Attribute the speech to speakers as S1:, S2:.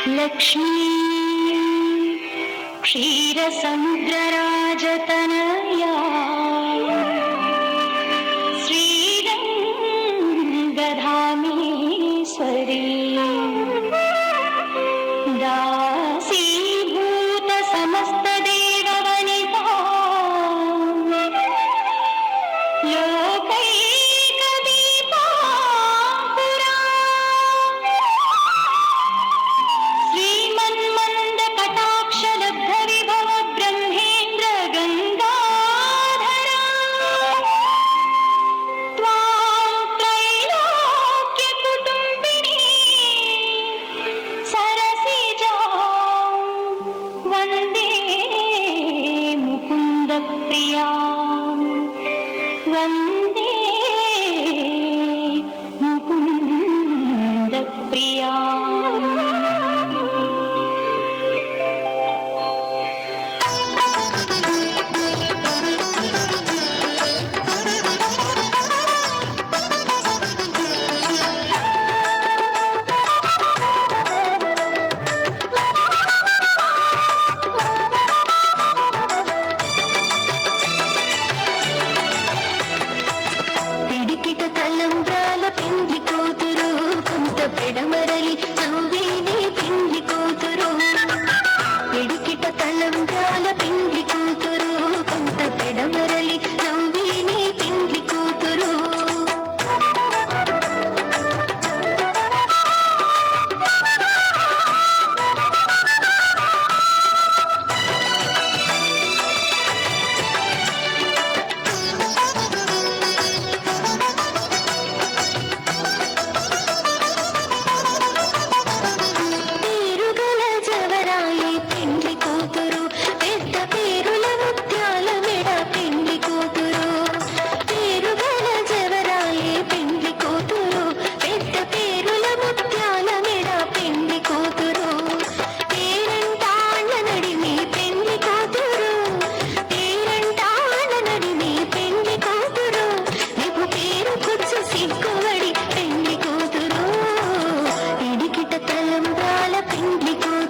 S1: లక్ష్మీ క్షీరసముద్రరాజతనయా శ్రీరంగధామేశ్వరీ దాసీభూత సమస్త దేవవనితా లోకైకదీపాంకురా శ్రీమన్మంద కటాక్షలబ్ధ విభవ బ్రహ్మేంద్ర గంగాధరా త్వాం త్రైలోక్య కుటుంబినీ సరసిజాం వందే ముకుంద ప్రియాం వందే ముకుంద ప్రియాం. పిడికిట తలంబ్రాల పెండ్లి కూతురు కొంత పెడమరలి నవ్వేనే పెండ్లి కూతురు పిడికిట తలంబ్రాల పెండ్లి కూతురు కొంత పెడమరలి నవ్వేనే పెండ్లి కూతురు పేరుగల జవరాయి పెండ్లి కూతురు పెద్ద పేరుల ముత్యాల మెడ పెండ్లి కూతురు పేరుగల జవరాయి పెండ్లి కూతురు పెద్ద పేరుల ముత్యాల మెడ పెండ్లి కూతురు పేరంటాళ్ళ నడిమి పెండ్లి కూతురు పేరంటాళ్ళ నడిమి పెండ్లి కూతురు నీకు పేరు కూర్చు సిగ్గువడి పెండ్లి కూతురు ఇడికిట తలంబ్రాల పెండ్లి కూతురు